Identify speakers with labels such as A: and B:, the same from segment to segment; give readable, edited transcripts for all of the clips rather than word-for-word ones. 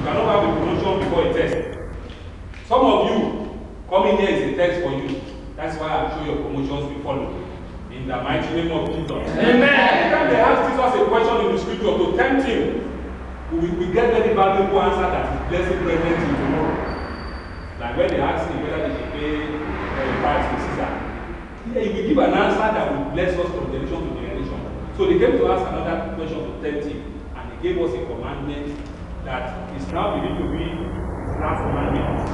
A: You cannot have a promotion before a test. Some of you, coming here is a test for you. That's why I'm sure your promotions will follow. In the mighty name of Jesus. Amen. Anytime they ask Jesus a question in the scripture to tempt him, we get very valuable answer that is blessing present in tomorrow. Like when they ask him whether they should pay price to Caesar. He will give an answer that will bless us from generation to generation. So they came to ask another question to tempt him, and he gave us a commandment that is now beginning to be his last commandment.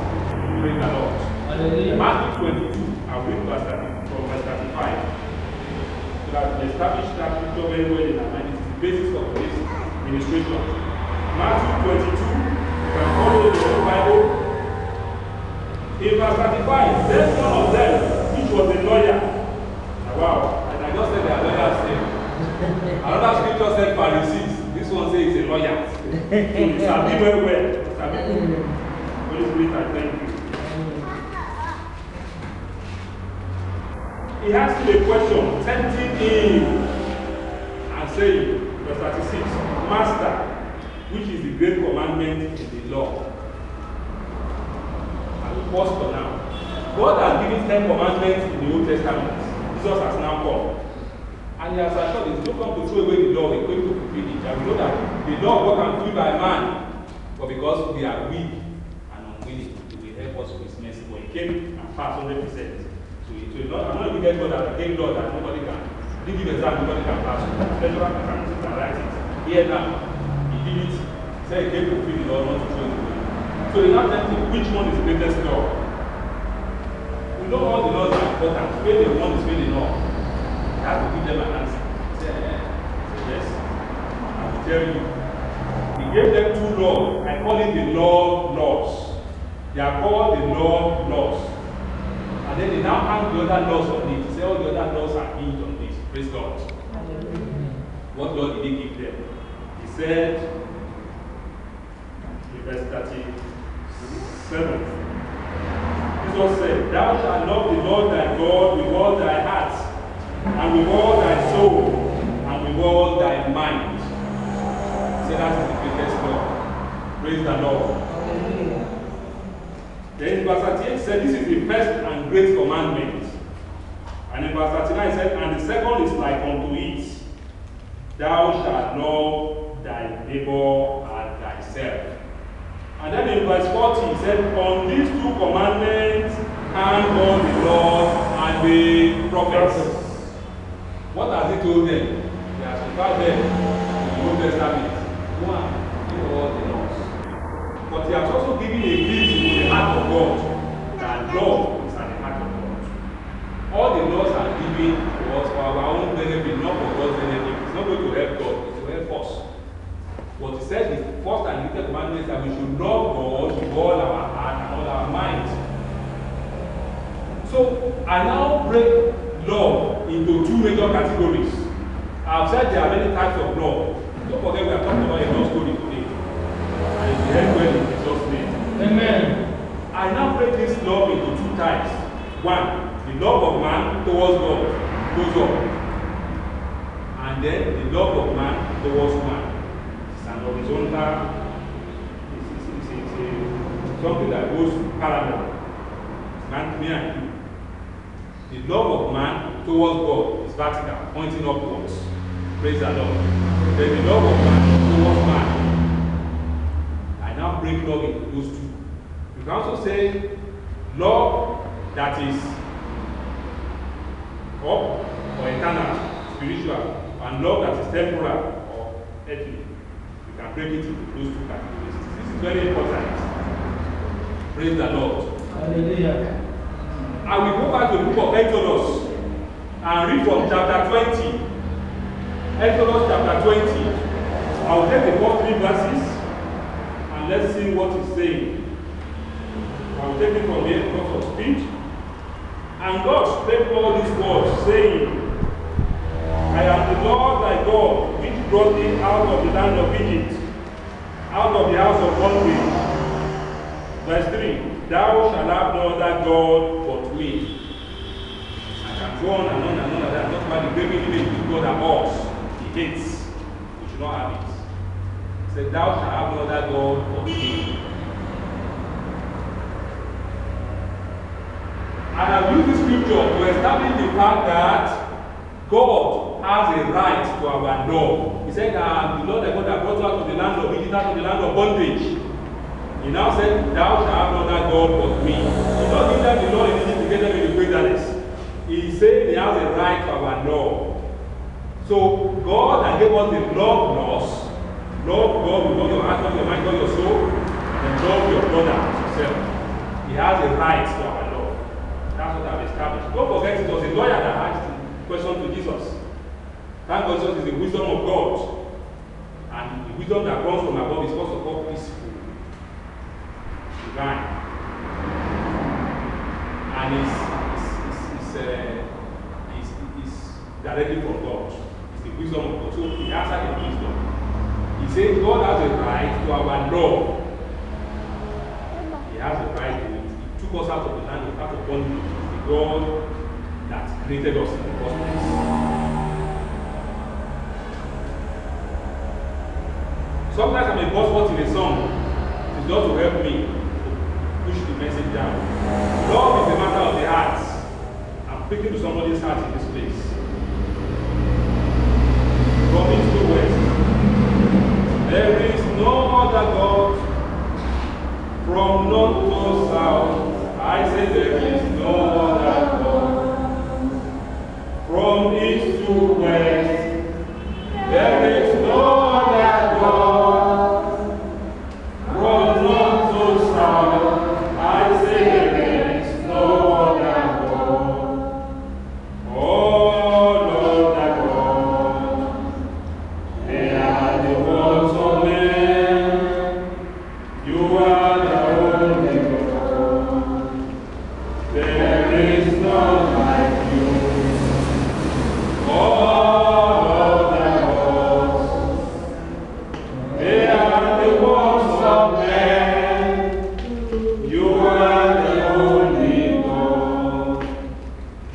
A: Praise the Lord. Matthew 22, I'll read from verse 35. So that we establish that scripture very well in our mind. It is the basis of this ministration. Matthew 22, you can follow the Bible. In verse 35, then one of them, which was a lawyer. Wow, and I just said they are lawyers there. Another scripture said Pharisees. This one says he's a lawyer. So you shall be very well. Holy Spirit, I thank you. He asked him a question, tempting him and saying, verse 36, Master, which is the great commandment in the law? I will pause for now. God has given 10 commandments in the Old Testament. Jesus has now come. And he has assured us, don't come to throw away the law, we're going to fulfill it. And we know that the law God can fulfill by man, but because we are weak and unwilling, he will help us with his mercy. But he came and passed 100%. So I'm not a big God that gave law that nobody can. He give exam, nobody can pass. Lecturer can sit and write it. Here now, he did it. He said he came to fulfill the law, not to throw it away. So they now tell me which one is the greatest law. We know all the laws are important. Where the one is where the law. I have to give them an answer. Say yes. I will tell you. He gave them 2 laws. I call it the laws. They are called the laws. And then they now hang the other laws on it. He said all the other laws are hinged on this. Praise God. What law did he give them? He said, in verse 37, Jesus said, Thou shalt love the Lord thy God with all thy heart, and with all thy soul, and with all thy mind. He said that is the greatest law. Praise the Lord. Then in verse 38 he said, This is the first and great commandment. And in verse 39 he said, And the second is like unto it, Thou shalt love thy neighbor as thyself. And then in verse 40 he said, On these 2 commandments hang all the laws and the prophets. What has he told them? He has referred them to the Old Testament. Go and give all the laws. But he has also given a gift to the heart of God. That love is at the heart of God. All the laws are given to us for our own benefit, not for God's benefit. It's not going to help God, it's to help us. What he said is the first and greatest commandment is that we should love God with all our heart and all our mind. So I now break love into 2 major categories. I've said there are many types of love. Don't forget we are talking about a love story today. And it's the end well in Jesus' name. Amen. I now break this love into 2 types. 1, the love of man towards God goes up. And then the love of man towards man. It's an horizontal, it's something that goes parallel. It's man, me and you. The love of man towards God is vertical, pointing upwards. Praise the Lord. Then the love of man towards man. I now break love into those 2. You can also say love that is up or eternal, spiritual, and love that is temporal or earthly. You can break it into those 2 categories. This is very important. Praise the Lord. Hallelujah. I will go back to the book of Exodus and read from chapter 20. Exodus chapter 20. I will take the first 3 verses and let's see what it's saying. I will take it from here because of speech. And God spake all these words, saying, I am the Lord thy God, which brought thee out of the land of Egypt, out of the house of bondage. Verse 3. Thou shalt have no other God but me. I can go on and on and on like that. Not about the great image which God abhors. He hates. We should not have it. said, thou shalt have no other God but me. And I've used this scripture to establish the fact that God has a right to our law. He said, the Lord that God that brought you out of the land of Egypt, out of the land of bondage. He now said, thou shalt have no other God but me. He not give them the law in Egypt to get them in the wilderness. He said he has a right to our law. So God that gave us the laws, love God with all your heart, all your mind, all your soul, and love your brother as yourself. He has a right to our law. That's what I've established. Don't forget, it was a lawyer that asked the question to Jesus. Thank God Jesus is the wisdom of God. And the wisdom that comes from above is first of all peaceful, divine, and is directly from God. It's the wisdom of God. So he answered in wisdom. He said God has a right to our law. He has a right to it. He took us out of the land, out of bondage. It's the God that created us in the first place. Sometimes I'm a buzzword in a song. It is not to help me to push the message down. Love is a matter of the heart. I'm speaking to somebody's heart in this place. From east to west, there is no other God. From north to south, I say there is no other God. From east to west, there is no other God. From north to south, I say there is no other God. All other gods, they are the works of men. You are the only God. There is none like you. All other gods, they are the works of men. You are the only God.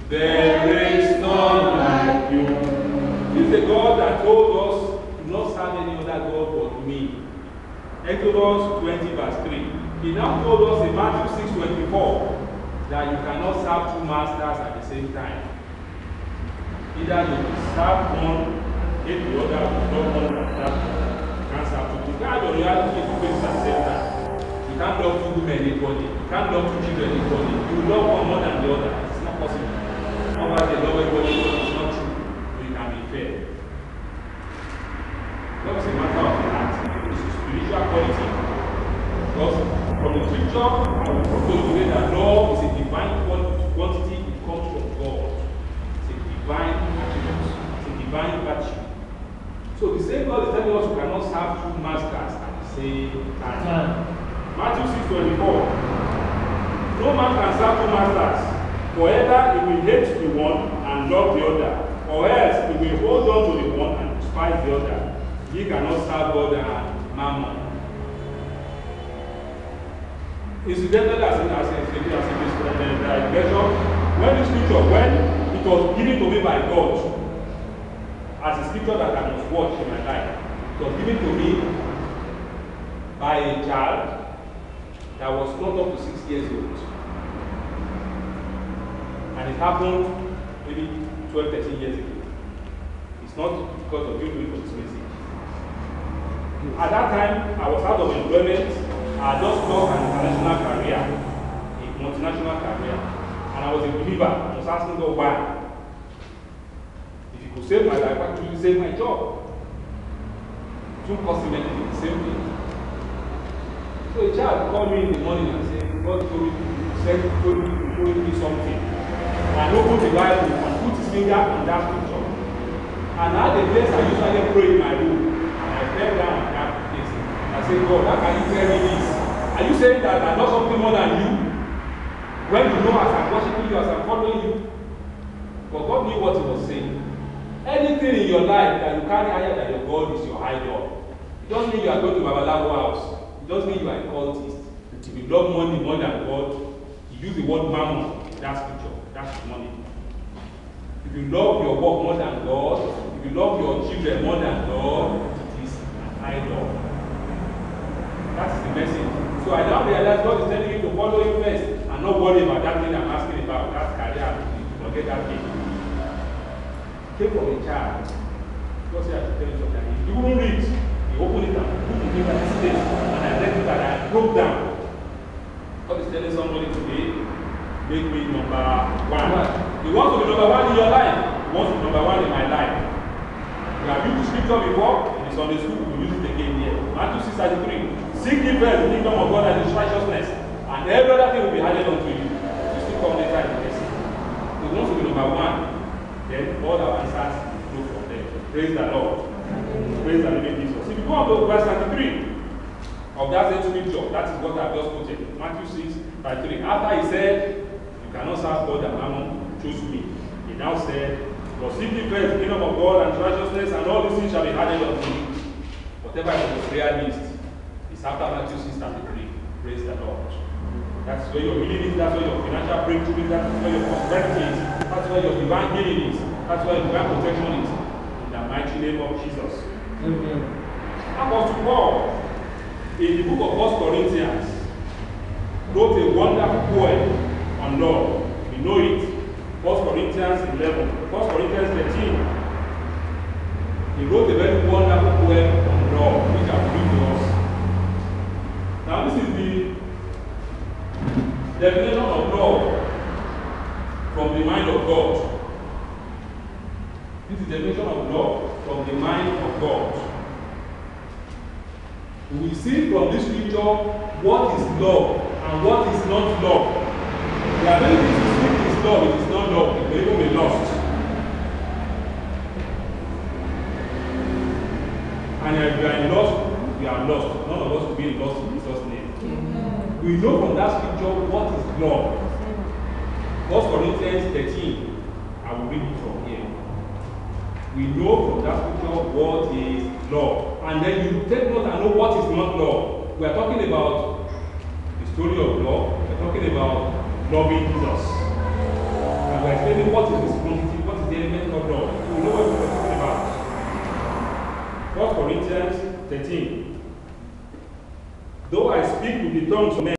A: There is none like you. This is the God that told us to not serve any other God but me. Exodus 20 verse 3. He now told us in Matthew 6:24 that you cannot serve two masters at the same time. Either you will serve one, hate the other, love one another. You can't serve two. You can't have your reality two places at the same time. You can't love two women equally. You can't love two children equally. You love one more than the other. It's not possible. Otherwise, they love everybody. It's not true. So you can be fair. Love is a matter of the heart. It's a spiritual quality. Because from the scripture, I will prove to you today that love is a divine quantity. It comes from God. It's a divine attribute. It's a divine virtue. So the same God is telling us we cannot serve two masters at the same time. Matthew 6:24. No man can serve two masters. For either he will hate the one and love the other, or else he will hold on to the one and despise the other. He cannot serve God and mammon. Incidentally, as a digression, when the scripture, when it was given to me by God, as a scripture that I must watch in my life, it was given to me by a child that was not up to 6 years old. And it happened maybe 12, 13 years ago. It's not because of you doing this message. At that time, I was out of employment. I just lost an international career, a multinational career, and I was a believer. I was asking God why. If you could save my life, why could you save my job? It won't cost him anything, the same thing. So a child called me in the morning and said, God told me something. And I opened the Bible and put his finger on that scripture. And at the place I usually pray in my room, and I fell down on that place. I said, God, how can you tell me this? Are you saying that I know something more than you? When you know as I'm worshiping you, as I'm following you? But God knew what he was saying. Anything in your life that you carry higher than your God is your idol. It doesn't mean you are going to Babalawo house. It doesn't mean you are a cultist. If you love money more than God, you use the word mammon in that scripture. That's money. If you love your work more than God, if you love your children more than God, it is an idol. That is the message. So I now realize God is telling you to follow Him first and not worry about that thing I'm asking about, that career, forget that thing. Came from a child. God said I should tell you something. You won't read. You open it and put it in this place, and I read it and I broke down. God is telling somebody today, make me number one. You want to be number one in your life. You want to be number one in my life. We have used the scripture before. In the Sunday school, we will use it again here. Matthew 6:33. Seek ye first the kingdom of God and His righteousness, and every other thing will be added unto you. You still come later in the lesson. We want to be number one. Then all our answers flow from there. Praise the Lord. Praise the living Jesus. If you go on to verse 33 of that same scripture, that is what I have just quoted. Matthew 6:33. After he said, you cannot serve God and mammon, choose me. He now said, but seek ye first the kingdom of God and His righteousness, and all these things shall be added unto you. Whatever is on the prayer list is after Matthew 6:33. Praise the Lord. That's where your healing is, that's where your financial breakthrough is, that's where your prosperity is, that's where your divine healing is, that's where your divine protection is. In the mighty name of Jesus. Amen. Apostle Paul, in the book of 1 Corinthians, wrote a wonderful poem on love. We know it. 1 Corinthians 11, 1 Corinthians 13. He wrote a very wonderful poem on love, which I will read to us. Now, this is the definition of love from the mind of God. This is the definition of love from the mind of God. We see from this scripture what is love and what is not love. There are many things you think is love, it is not love, it may even be lost. And if you are in lost, we are lost. None of us will be lost in Jesus' name. Amen. We know from that scripture what is love. 1 Corinthians 13, I will read it from here. We know from that scripture what is love. And then you take note and know what is not love. We are talking about the story of love. We are talking about loving Jesus. And we are explaining what is this quantity, what is the element of love. So we know what we are talking about. 1 Corinthians 13. Though I speak with the tongues of men